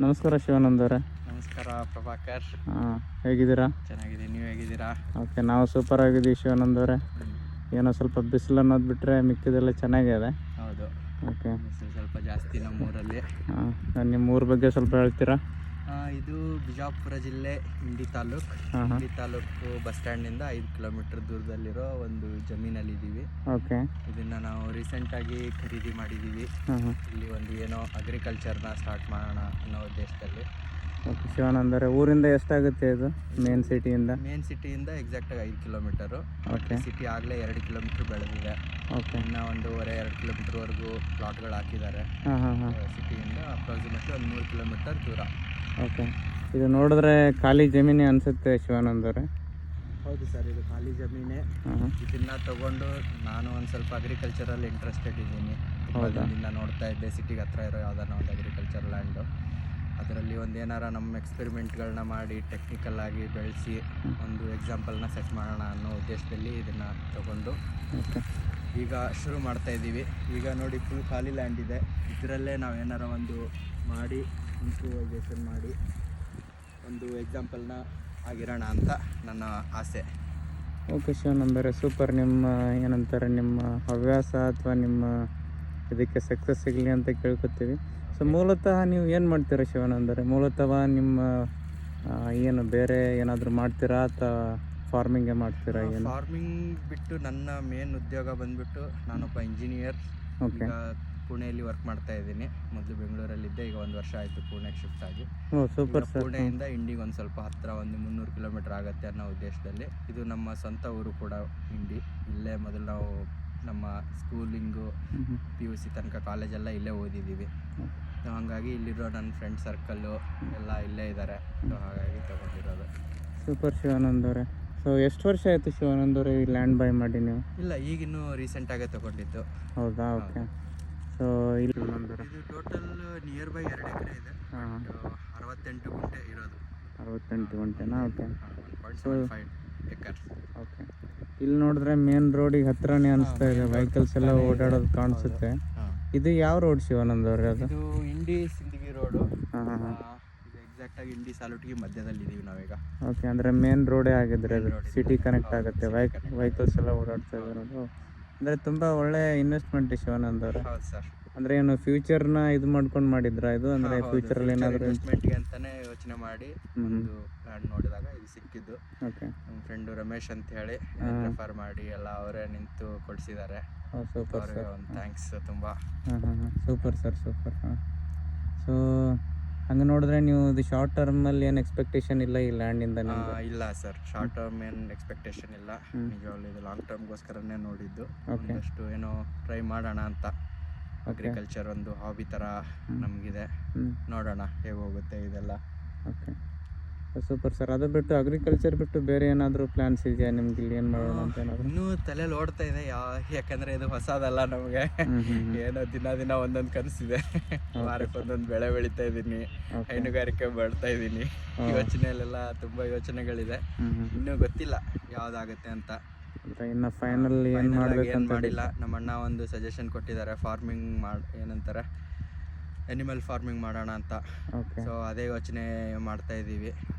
ನಮಸ್ಕಾರ ಶಿವಾನಂದ್ ಅವರೇ. ನಮಸ್ಕಾರ ಪ್ರಭಾಕರ್. ಹೇಗಿದ್ದೀರಾ? ಚೆನ್ನಾಗಿದ್ದೀನಿ, ನೀವು ಹೇಗಿದ್ದೀರಾ? ಓಕೆ, ನಾವು ಸೂಪರ್ ಆಗಿದ್ದೀವಿ ಶಿವಾನಂದ್ ಅವರೇ. ಏನೋ ಸ್ವಲ್ಪ ಬಿಸಿಲು ಅನ್ನೋದು ಬಿಟ್ಟರೆ ಮಿಕ್ಕಿದೆಲ್ಲ ಚೆನ್ನಾಗಿದೆ. ಹೌದು, ಓಕೆ. ಬಿಸಿಲು ಸ್ವಲ್ಪ ಜಾಸ್ತಿ ನಮ್ಮೂರಲ್ಲಿ. ನಿಮ್ಮ ಊರ ಬಗ್ಗೆ ಸ್ವಲ್ಪ ಹೇಳ್ತೀರಾ? ಇದು ಬಿಜಾಪುರ ಜಿಲ್ಲೆ ಇಂಡಿ ತಾಲೂಕು. ಇಂಡಿ ತಾಲೂಕು ಬಸ್ ಸ್ಟ್ಯಾಂಡಿಂದ 5 ಕಿಲೋಮೀಟರ್ ದೂರದಲ್ಲಿರೋ ಒಂದು ಜಮೀನಲ್ಲಿದ್ದೀವಿ. ಓಕೆ. ಇದನ್ನು ನಾವು ರೀಸೆಂಟಾಗಿ ಖರೀದಿ ಮಾಡಿದ್ದೀವಿ. ಇಲ್ಲಿ ಒಂದು ಏನೋ ಅಗ್ರಿಕಲ್ಚರ್ನ ಸ್ಟಾರ್ಟ್ ಮಾಡೋಣ ಅನ್ನೋ ಉದ್ದೇಶದಲ್ಲಿ. ಓಕೆ ಶಿವಾನಂದ್ ಅವರೇ, ಊರಿಂದ ಎಷ್ಟಾಗುತ್ತೆ ಇದು ಮೇನ್ ಸಿಟಿಯಿಂದ? ಮೇನ್ ಸಿಟಿಯಿಂದ ಎಕ್ಸಾಕ್ಟಾಗಿ 5 ಕಿಲೋಮೀಟರು. ಓಕೆ. ಸಿಟಿ ಆಗಲೇ 2 ಕಿಲೋಮೀಟ್ರ್ ಬೆಳೆದಿದೆ. ಓಕೆ. ಇನ್ನು 1.5-2 ಕಿಲೋಮೀಟ್ರ್ವರೆಗೂ ಪ್ಲಾಟ್ಗಳು ಹಾಕಿದ್ದಾರೆ. ಸಿಟಿಯಿಂದ ಅಪ್ರಾಕ್ಸಿಮೇಟ್ಲಿ ಒಂದು 3 ಕಿಲೋಮೀಟರ್ ದೂರ. ಓಕೆ. ಇದು ನೋಡಿದ್ರೆ ಖಾಲಿ ಜಮೀನೇ ಅನಿಸುತ್ತೆ ಶಿವಾನಂದ್ ಅವರೇ. ಹೌದು ಸರ್, ಇದು ಖಾಲಿ ಜಮೀನೇ. ಇದನ್ನು ತಗೊಂಡು ನಾನು ಒಂದು ಸ್ವಲ್ಪ ಅಗ್ರಿಕಲ್ಚರಲ್ಲಿ ಇಂಟ್ರೆಸ್ಟೆಡ್ ಇದ್ದೀನಿ. ಇದರಿಂದ ನೋಡ್ತಾ ಇದ್ದೆ, ಸಿಟಿಗೆ ಹತ್ರ ಇರೋ ಯಾವುದಾನ ಒಂದು ಅಗ್ರಿಕಲ್ಚರ್ ಲ್ಯಾಂಡು, ಅದರಲ್ಲಿ ಒಂದು ಏನಾರ ನಮ್ಮ ಎಕ್ಸ್ಪೆರಿಮೆಂಟ್ಗಳನ್ನ ಮಾಡಿ ಟೆಕ್ನಿಕಲ್ ಆಗಿ ಬೆಳೆಸಿ ಒಂದು ಎಕ್ಸಾಂಪಲ್ನ ಸೆಟ್ ಮಾಡೋಣ ಅನ್ನೋ ಉದ್ದೇಶದಲ್ಲಿ ಇದನ್ನು ತಗೊಂಡು ಈಗ ಶುರು ಮಾಡ್ತಾ ಇದ್ದೀವಿ. ಈಗ ನೋಡಿ, ಫುಲ್ ಖಾಲಿ ಲ್ಯಾಂಡ್ ಇದೆ. ಇದರಲ್ಲೇ ನಾವು ಏನಾರ ಒಂದು ಮಾಡಿ ಇಂಪ್ರೂವೈಸೇಷನ್ ಮಾಡಿ ಒಂದು ಎಕ್ಸಾಂಪಲ್ನ ಆಗಿರೋಣ ಅಂತ ನನ್ನ ಆಸೆ. ಓಕೆ ಶಿವಾನಂದ್ ಅವರೇ, ಸೂಪರ್. ನಿಮ್ಮ ಏನಂತಾರೆ, ನಿಮ್ಮ ಹವ್ಯಾಸ ಅಥವಾ ನಿಮ್ಮ ಇದಕ್ಕೆ ಸಕ್ಸಸ್ ಸಿಗಲಿ ಅಂತ ಕೇಳ್ಕೊತೀವಿ. ಸೊ ಮೂಲತಃ ನೀವು ಏನು ಮಾಡ್ತೀರಾ ಶಿವಾನಂದ್ ಅವರೇ? ಮೂಲತಃ ನಿಮ್ಮ ಏನು ಬೇರೆ ಏನಾದರೂ ಮಾಡ್ತೀರಾ ಅಥವಾ ಫಾರ್ಮಿಂಗೇ ಮಾಡ್ತೀರಾ? ಏನು ಫಾರ್ಮಿಂಗ್ ಬಿಟ್ಟು ನನ್ನ ಮೇನ್ ಉದ್ಯೋಗ ಬಂದ್ಬಿಟ್ಟು ನಾನೊಬ್ಬ ಇಂಜಿನಿಯರ್. ಓಕೆ. ಈಗ ಪುಣೆಯಲ್ಲಿ ವರ್ಕ್ ಮಾಡ್ತಾ ಇದ್ದೀನಿ. ಮೊದಲು ಬೆಂಗಳೂರಲ್ಲಿದ್ದೆ, ಈಗ 1 ವರ್ಷ ಆಯಿತು ಪುಣೆಗೆ ಶಿಫ್ಟ್ ಆಗಿ. Super sir. ಪುಣೆಯಿಂದ ಇಂಡಿಗೆ ಒಂದು ಸ್ವಲ್ಪ ಹತ್ತಿರ, ಒಂದು 300 ಕಿಲೋಮೀಟರ್ ಆಗುತ್ತೆ ಅನ್ನೋ ಉದ್ದೇಶದಲ್ಲಿ. ಇದು ನಮ್ಮ ಸ್ವಂತ ಊರು ಕೂಡ ಇಂಡಿ. ಇಲ್ಲೇ ಮೊದಲು ನಾವು ನಮ್ಮ ಸ್ಕೂಲಿಂಗು PUC ತನಕ ಕಾಲೇಜೆಲ್ಲ ಇಲ್ಲೇ ಓದಿದ್ದೀವಿ. ಹಾಗಾಗಿ ಇಲ್ಲಿರೋ ನನ್ನ ಫ್ರೆಂಡ್ ಸರ್ಕಲ್ಲು ಎಲ್ಲ ಇಲ್ಲೇ ಇದ್ದಾರೆ. ಹಾಗಾಗಿ ತಗೊಂಡಿರೋದು. ಸೂಪರ್ ಶಿವಾನಂದ್ ಅವರೇ. ಸೊ ಎಷ್ಟು ವರ್ಷ ಆಯಿತು ಶಿವಾನಂದ್ ಅವರೇ ಈ ಲ್ಯಾಂಡ್ ಬೈ ಮಾಡಿ ನೀವು? ಇಲ್ಲ, ಈಗಿನ್ನೂ ರೀಸೆಂಟಾಗೇ ತಗೊಂಡಿದ್ದು. ಹೌದಾ? ಓಕೆ. ಸೊ ಇಲ್ಲಿ ಇದು ಟೋಟಲ್ ನಿಯರ್ ಬೈ 2 ಎಕರೆ ಇದೆ. 68 ಗುಂಟೆ ಇರೋದು. 68 ಗುಂಟೆನಾ? ಓಕೆ. 1.75 ಎಕರ್ಸ್. ಓಕೆ. ಇಲ್ಲಿ ನೋಡಿದ್ರೆ ಮೇನ್ ರೋಡಿಗೆ ಹತ್ರನೇ ಅನಿಸ್ತಾ ಇದೆ, ವೆಹಿಕಲ್ಸ್ ಎಲ್ಲ ಓಡಾಡೋದು ಕಾಣಿಸುತ್ತೆ. ಇದು ಯಾವ ರೋಡ್ ಶಿವಾನಂದ್ ಅವರೇ? ಅದು ಇದು ಇಂಡಿ ಸಿಂದಗಿ ರೋಡು. ಇದು ಎಕ್ಸಾಕ್ಟಾಗಿ ಇಂಡಿ ಸಾಲುಟಿಗೆ ಮಧ್ಯದಲ್ಲಿ ಇದ್ದೀವಿ ನಾವೀಗ. ಓಕೆ. ಅಂದರೆ ಮೇನ್ ರೋಡೇ ಆಗಿದ್ರೆ ಅದು ಸಿಟಿ ಕನೆಕ್ಟ್ ಆಗುತ್ತೆ, ವೆಹಿಕಲ್ಸ್ ಎಲ್ಲ ಓಡಾಡ್ತಾ ಇರೋದು. ಅಂದರೆ ತುಂಬ ಒಳ್ಳೆ ಇನ್ವೆಸ್ಟ್ಮೆಂಟ್ ಶಿವಾನಂದ್ ಅವರೇ. ಹೌದು ಸರ್. ಅಂದರೆ ಏನು ಫ್ಯೂಚರ್ನ ಇದು ಮಾಡ್ಕೊಂಡು ಮಾಡಿದ್ರಾ ಇದು? ಅಂದರೆ ಫ್ಯೂಚರಲ್ಲಿ ಏನಾದರೂ ಇನ್ವೆಸ್ಟ್ಮೆಂಟ್ಗೆ ಅಂತಲೇ ಯೋಚನೆ ಮಾಡಿ ಒಂದು ಪ್ಲ್ಯಾನ್ ನೋಡಿದಾಗ ಇದು ಸಿಕ್ಕಿದ್ದು. ಓಕೆ. ನಮ್ಮ ಫ್ರೆಂಡು ರಮೇಶ್ ಅಂತ ಹೇಳಿ ರೆಫರ್ ಮಾಡಿ ಎಲ್ಲ ಅವರೇ ನಿಂತು ಕೊಡಿಸಿದ್ದಾರೆ. ಸೂಪರ್ ಅವರಿಗೆ ಸರ್. ಒಂದು ಥ್ಯಾಂಕ್ಸ್ ತುಂಬ. Super sir, super. ಸೊ ಹಂಗೆ ನೋಡಿದ್ರೆ ನೀವು ಇದು ಶಾರ್ಟ್ ಟರ್ಮಲ್ಲಿ ಏನು ಎಕ್ಸ್ಪೆಕ್ಟೇಷನ್ ಇಲ್ಲ ಈ ಲ್ಯಾಂಡಿಂದ? ಇಲ್ಲ ಸರ್, ಶಾರ್ಟ್ ಟರ್ಮ್ ಏನು ಎಕ್ಸ್ಪೆಕ್ಟೇಷನ್ ಇಲ್ಲ. ನಿಜವಾಗ್ಲೂ ಇದು ಲಾಂಗ್ ಟರ್ಮ್ಗೋಸ್ಕರನೇ ನೋಡಿದ್ದು. ಒಂದಷ್ಟು ಏನೋ ಟ್ರೈ ಮಾಡೋಣ ಅಂತ. ಅಗ್ರಿಕಲ್ಚರ್ ಒಂದು ಹಾಬಿ ಥರ ನಮಗಿದೆ. ನೋಡೋಣ ಹೇಗೆ ಹೋಗುತ್ತೆ ಇದೆಲ್ಲ. Okay, super sir. ಅದು ಬಿಟ್ಟು ಅಗ್ರಿಕಲ್ಚರ್ ಬಿಟ್ಟು ಬೇರೆ ಏನಾದರೂ ಪ್ಲ್ಯಾನ್ಸ್ ಇದೆಯಾ ನಿಮ್ಗೆ? ಇಲ್ಲಿ ಏನು ಮಾಡೋಣ ಅಂತ ಏನಾದರೂ? ಇನ್ನೂ ತಲೆಯಲ್ಲಿ ಓಡ್ತಾ ಇದೆ. ಯಾಕಂದರೆ ಇದು ಹೊಸದಲ್ಲ ನಮಗೆ. ಏನೋ ದಿನ ಒಂದೊಂದು ಕನಸಿದೆ. ವಾರಕ್ಕೆ ಒಂದೊಂದು ಬೆಳೆ ಬೆಳೀತಾ ಇದ್ದೀನಿ, ಹೈನುಗಾರಿಕೆ ಮಾಡ್ತಾ ಇದ್ದೀನಿ. ಯೋಚನೆಯಲ್ಲೆಲ್ಲ ತುಂಬ ಯೋಚನೆಗಳಿದೆ. ಇನ್ನೂ ಗೊತ್ತಿಲ್ಲ ಯಾವುದಾಗುತ್ತೆ ಅಂತ. ಇನ್ನು ಫೈನಲ್ ಏನು ಮಾಡಬೇಕಂತ ಮಾಡಿಲ್ಲ. ನಮ್ಮ ಅಣ್ಣ ಒಂದು ಸಜೆಷನ್ ಕೊಟ್ಟಿದ್ದಾರೆ, ಫಾರ್ಮಿಂಗ್ ಏನಂತಾರೆ, ಅನಿಮಲ್ ಫಾರ್ಮಿಂಗ್ ಮಾಡೋಣ ಅಂತ. ಸೊ ಅದೇ ಯೋಚನೆ ಮಾಡ್ತಾ ಇದ್ದೀವಿ.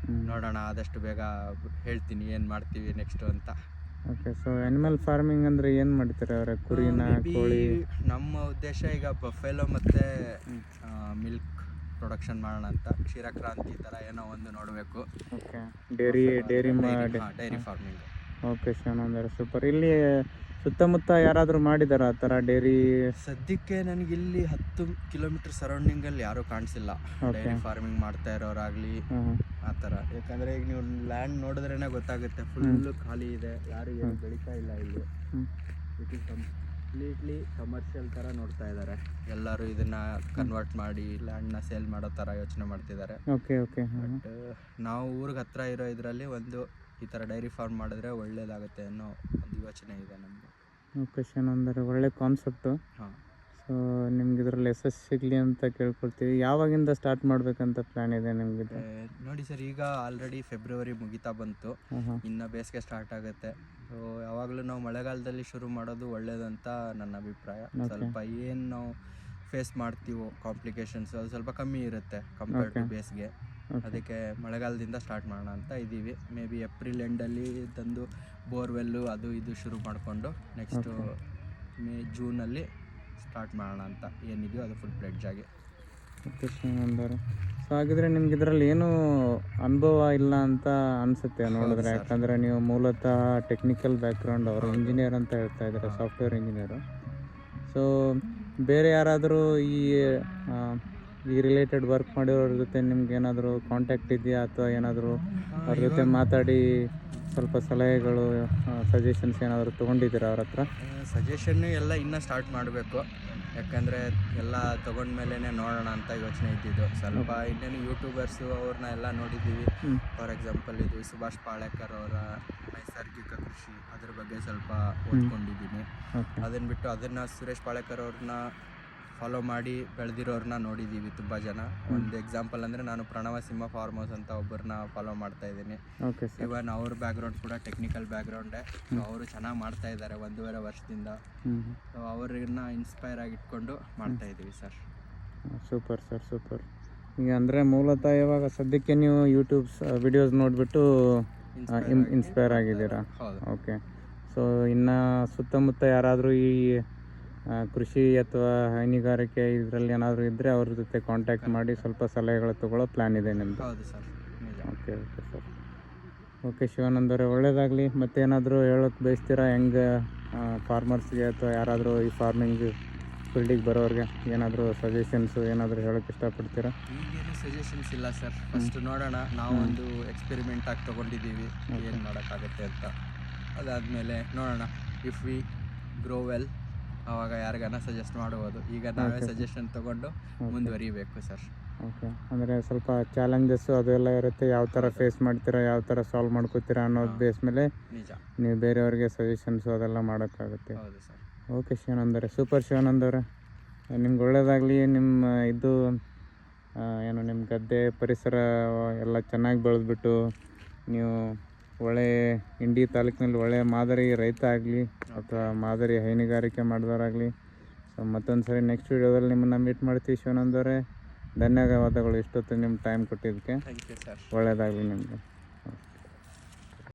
ನೋಡೋಣ, ಆದಷ್ಟು ಬೇಗ ಹೇಳ್ತೀನಿ ಏನು ಮಾಡ್ತೀವಿ ನೆಕ್ಸ್ಟು ಅಂತ. ಓಕೆ. ಸೊ ಅನಿಮಲ್ ಫಾರ್ಮಿಂಗ್ ಅಂದರೆ ಏನು ಮಾಡ್ತೀರಾ ಅವರ? ಕುರಿನ, ಕೋಳಿ? ನಮ್ಮ ಉದ್ದೇಶ ಈಗ ಬಫೆಲೋ ಮತ್ತು ಮಿಲ್ಕ್ ಪ್ರೊಡಕ್ಷನ್ ಮಾಡೋಣ ಅಂತ. ಕ್ಷೀರಕ್ರಾಂತಿ ಥರ ಏನೋ ಒಂದು ನೋಡಬೇಕು. Okay. Dairy farming. Okay Shivanand, super. ಇಲ್ಲಿ ಸುತ್ತಮುತ್ತ ಯಾರಾದರೂ ಮಾಡಿದಾರ ಆ ಥರ ಡೈರಿ? ಸದ್ಯಕ್ಕೆ ನನಗಿಲ್ಲಿ 10 ಕಿಲೋಮೀಟರ್ ಸರೌಂಡಿಂಗಲ್ಲಿ ಯಾರೂ ಕಾಣಿಸಿಲ್ಲ ಡೈರಿ ಫಾರ್ಮಿಂಗ್ ಮಾಡ್ತಾ ಇರೋರಾಗಲಿ ಆ ಥರ. ಯಾಕಂದರೆ ಈಗ ನೀವು ಲ್ಯಾಂಡ್ ನೋಡಿದ್ರೇ ಗೊತ್ತಾಗುತ್ತೆ, ಫುಲ್ಲು ಖಾಲಿ ಇದೆ, ಯಾರು ಏನು ಬೆಳೀತಾ ಇಲ್ಲ ಇಲ್ಲಿ. ಇಟ್ ಈಸ್ ಕಂಪ್ಲೀಟ್ಲಿ ಕಮರ್ಷಿಯಲ್ ಥರ ನೋಡ್ತಾ ಇದ್ದಾರೆ ಎಲ್ಲರೂ. ಇದನ್ನು ಕನ್ವರ್ಟ್ ಮಾಡಿ ಲ್ಯಾಂಡ್ನ ಸೇಲ್ ಮಾಡೋ ಥರ ಯೋಚನೆ ಮಾಡ್ತಿದ್ದಾರೆ. Okay okay. ಬಟ್ ನಾವು ಊರಿಗೆ ಹತ್ರ ಇರೋ ಇದರಲ್ಲಿ ಒಂದು ಈ ಥರ ಡೈರಿ ಫಾರ್ಮ್ ಮಾಡಿದ್ರೆ ಒಳ್ಳೇದಾಗುತ್ತೆ ಅನ್ನೋ ಒಂದು ಯೋಚನೆ ಇದೆ ನಮಗೆ. ಓಕೆ ಶಿವಾನಂದ್, ಒಳ್ಳೆ ಕಾನ್ಸೆಪ್ಟು. ಸೊ ನಿಮ್ಗೆ ಇದರಲ್ಲಿ ಯಶಸ್ಸು ಸಿಗಲಿ ಅಂತ ಕೇಳ್ಕೊಳ್ತೀವಿ. ಯಾವಾಗಿಂದ ಸ್ಟಾರ್ಟ್ ಮಾಡಬೇಕಂತ ಪ್ಲ್ಯಾನ್ ಇದೆ ನಿಮಗೆ? ನೋಡಿ ಸರ್, ಈಗ ಆಲ್ರೆಡಿ ಫೆಬ್ರವರಿ ಮುಗಿತಾ ಬಂತು, ಇನ್ನು ಬೇಸಿಗೆ ಸ್ಟಾರ್ಟ್ ಆಗುತ್ತೆ. ಸೊ ಯಾವಾಗಲೂ ನಾವು ಮಳೆಗಾಲದಲ್ಲಿ ಶುರು ಮಾಡೋದು ಒಳ್ಳೇದಂತ ನನ್ನ ಅಭಿಪ್ರಾಯ. ಸ್ವಲ್ಪ ಏನು ನಾವು ಫೇಸ್ ಮಾಡ್ತೀವೋ ಕಾಂಪ್ಲಿಕೇಶನ್ಸ್ ಅದು ಸ್ವಲ್ಪ ಕಮ್ಮಿ ಇರುತ್ತೆ ಕಂಪೇರ್ ಟು ಬೇಸ್ಗೆ. ಅದಕ್ಕೆ ಮಳೆಗಾಲದಿಂದ ಸ್ಟಾರ್ಟ್ ಮಾಡೋಣ ಅಂತ ಇದ್ದೀವಿ. ಮೇ ಬಿ ಏಪ್ರಿಲ್ ಎಂಡಲ್ಲಿ ತಂದು ಬೋರ್ವೆಲ್ಲು ಅದು ಇದು ಶುರು ಮಾಡಿಕೊಂಡು ನೆಕ್ಸ್ಟು ಜೂನಲ್ಲಿ ಸ್ಟಾರ್ಟ್ ಮಾಡೋಣ ಅಂತ ಏನಿದೆಯೋ ಅದು ಫುಲ್ ಫ್ಲೆಡ್ಜ್ ಆಗಿ. ಓಕೆ ಶಿವಾನಂದವ್ರೆ, ಸೊ ಹಾಗಿದ್ರೆ ನಿಮ್ಗೆ ಇದರಲ್ಲಿ ಏನೂ ಅನುಭವ ಇಲ್ಲ ಅಂತ ಅನಿಸುತ್ತೆ ನೋಡಿದ್ರೆ, ಯಾಕಂದರೆ ನೀವು ಮೂಲತಃ ಟೆಕ್ನಿಕಲ್ ಬ್ಯಾಕ್ಗ್ರೌಂಡ್ ಅವರು ಇಂಜಿನಿಯರ್ ಅಂತ ಹೇಳ್ತಾ ಇದ್ದಾರೆ, ಸಾಫ್ಟ್ವೇರ್ ಇಂಜಿನಿಯರು. ಸೊ ಬೇರೆ ಯಾರಾದರೂ ಈ ರಿಲೇಟೆಡ್ ವರ್ಕ್ ಮಾಡಿರೋರ ಜೊತೆ ನಿಮ್ಗೆ ಏನಾದರೂ ಕಾಂಟ್ಯಾಕ್ಟ್ ಇದೆಯಾ, ಅಥವಾ ಏನಾದರೂ ಅವ್ರ ಜೊತೆ ಮಾತಾಡಿ ಸ್ವಲ್ಪ ಸಲಹೆಗಳು ಸಜೆಷನ್ಸ್ ಏನಾದರೂ ತೊಗೊಂಡಿದ್ದೀರಾ ಅವ್ರ ಹತ್ರ? ಸಜೆಷನ್ನು ಎಲ್ಲ ಇನ್ನೂ ಸ್ಟಾರ್ಟ್ ಮಾಡಬೇಕು, ಯಾಕಂದರೆ ಎಲ್ಲ ತೊಗೊಂಡ್ಮೇಲೆ ನೋಡೋಣ ಅಂತ ಯೋಚನೆ ಇದ್ದಿದ್ದು. ಸ್ವಲ್ಪ ಇನ್ನೇನು ಯೂಟ್ಯೂಬರ್ಸು ಅವ್ರನ್ನ ಎಲ್ಲ ನೋಡಿದ್ದೀವಿ. ಫಾರ್ ಎಕ್ಸಾಂಪಲ್ ಇದು ಸುಭಾಷ್ ಪಾಳೇಕರ್ ಅವರ ನೈಸರ್ಗಿಕ ಕೃಷಿ ಅದ್ರ ಬಗ್ಗೆ ಸ್ವಲ್ಪ ಓದ್ಕೊಂಡಿದ್ದೀನಿ. ಅದನ್ನು ಬಿಟ್ಟು ಅದನ್ನು ಸುರೇಶ್ ಪಾಳೇಕರ್ ಅವ್ರನ್ನ ಫಾಲೋ ಮಾಡಿ ಬೆಳೆದಿರೋರನ್ನ ನೋಡಿದ್ದೀವಿ ತುಂಬ ಜನ. ಒಂದು ಎಕ್ಸಾಂಪಲ್ ಅಂದರೆ ನಾನು ಪ್ರಣವ ಸಿಂಹ ಫಾರ್ಮ್ ಹೌಸ್ ಅಂತ ಒಬ್ಬರನ್ನ ಫಾಲೋ ಮಾಡ್ತಾ ಇದ್ದೀನಿ. ಇವನ್ ಅವ್ರ ಬ್ಯಾಕ್ಗ್ರೌಂಡ್ ಕೂಡ ಟೆಕ್ನಿಕಲ್ ಬ್ಯಾಕ್ಗ್ರೌಂಡೇ. ಅವರು ಚೆನ್ನಾಗಿ ಮಾಡ್ತಾ ಇದ್ದಾರೆ 1.5 ವರ್ಷದಿಂದ. ಸೊ ಅವ್ರನ್ನ ಇನ್ಸ್ಪೈರ್ ಆಗಿ ಇಟ್ಕೊಂಡು ಮಾಡ್ತಾ ಇದ್ದೀವಿ ಸರ್. Super sir, super. ಈಗ ಅಂದರೆ ಮೂಲತಃ ಇವಾಗ ಸದ್ಯಕ್ಕೆ ನೀವು ಯೂಟ್ಯೂಬ್ಸ್ ವಿಡಿಯೋಸ್ ನೋಡಿಬಿಟ್ಟು ಇನ್ಸ್ಪೈರ್ ಆಗಿದ್ದೀರಾ? ಓಕೆ. ಸೊ ಇನ್ನು ಸುತ್ತಮುತ್ತ ಯಾರಾದರೂ ಈ ಕೃಷಿ ಅಥವಾ ಹೈನುಗಾರಿಕೆ ಇದರಲ್ಲಿ ಏನಾದರೂ ಇದ್ದರೆ ಅವ್ರ ಜೊತೆ ಕಾಂಟ್ಯಾಕ್ಟ್ ಮಾಡಿ ಸ್ವಲ್ಪ ಸಲಹೆಗಳು ತೊಗೊಳ್ಳೋ ಪ್ಲ್ಯಾನ್ ಇದೆ ನಿಮ್ಮದು? ಹೌದು sir. Okay okay sir. Okay ಶಿವಾನಂದವ್ರೆ, ಒಳ್ಳೆಯದಾಗಲಿ. ಮತ್ತೇನಾದರೂ ಹೇಳೋಕ್ಕೆ ಬಯಸ್ತೀರಾ ಹೆಂಗೆ ಫಾರ್ಮರ್ಸ್ಗೆ ಅಥವಾ ಯಾರಾದರೂ ಈ ಫಾರ್ಮಿಂಗ್ ಫೀಲ್ಡಿಗೆ ಬರೋರಿಗೆ ಏನಾದರೂ ಸಜೆಷನ್ಸು ಏನಾದರೂ ಹೇಳೋಕ್ಕೆ ಇಷ್ಟಪಡ್ತೀರಾ? ಈಗೇನು ಸಜೆಷನ್ಸ್ ಇಲ್ಲ ಸರ್. ಫಸ್ಟ್ ನೋಡೋಣ, ನಾವು ಒಂದು ಎಕ್ಸ್ಪೆರಿಮೆಂಟ್ ಆಗಿ ತೊಗೊಂಡಿದ್ದೀವಿ ಏನು ಮಾಡೋಕ್ಕಾಗುತ್ತೆ ಅಂತ. ಅದಾದಮೇಲೆ ನೋಡೋಣ, ಇಫ್ ವಿ ಗ್ರೋ ವೆಲ್ ಆವಾಗ ಯಾರಿಗಾನ ಸಜೆಸ್ಟ್ ಮಾಡ್ಬೋದು. ಈಗ ನಾವೇ ಸಜೆಷನ್ ತೊಗೊಂಡು ಮುಂದುವರಿಬೇಕು ಸರ್. ಓಕೆ. ಅಂದರೆ ಸ್ವಲ್ಪ ಚಾಲೆಂಜಸ್ಸು ಅದೆಲ್ಲ ಇರುತ್ತೆ, ಯಾವ ಥರ ಫೇಸ್ ಮಾಡ್ತೀರಾ, ಯಾವ ಥರ ಸಾಲ್ವ್ ಮಾಡ್ಕೋತೀರಾ ಅನ್ನೋದು ಬೇಸ್ ಮೇಲೆ ನಿಜ ನೀವು ಬೇರೆಯವ್ರಿಗೆ ಸಜೆಷನ್ಸು ಅದೆಲ್ಲ ಮಾಡೋಕ್ಕಾಗುತ್ತೆ. ಹೌದು ಸರ್. ಓಕೆ ಶಿವಾನಂದವ್ರೆ, ಸೂಪರ್ ಶಿವಾನಂದವ್ರೆ. ನಿಮ್ಗೆ ಒಳ್ಳೆಯದಾಗಲಿ. ನಿಮ್ಮ ಇದು ಏನು ನಿಮ್ಮ ಗದ್ದೆ ಪರಿಸರ ಎಲ್ಲ ಚೆನ್ನಾಗಿ ಬೆಳೆದ್ಬಿಟ್ಟು ನೀವು ಒಳ್ಳೆ ಇಂಡಿ ತಾಲೂಕಿನಲ್ಲಿ ಒಳ್ಳೆಯ ಮಾದರಿ ರೈತ ಆಗಲಿ ಅಥವಾ ಮಾದರಿ ಹೈನುಗಾರಿಕೆ ಮಾಡಿದವರಾಗಲಿ. ಸೊ ಮತ್ತೊಂದು ಸರಿ ನೆಕ್ಸ್ಟ್ ವೀಡಿಯೋದಲ್ಲಿ ನಿಮ್ಮನ್ನು ಮೀಟ್ ಮಾಡ್ತೀವಿ ಶಿವಾನಂದವ್ರೆ. ಧನ್ಯವಾದಗಳು ಇಷ್ಟೊತ್ತು ನಿಮ್ಮ ಟೈಮ್ ಕೊಟ್ಟಿದ್ದಕ್ಕೆ. Thank you sir. ಒಳ್ಳೆಯದಾಗಲಿ ನಿಮಗೆ.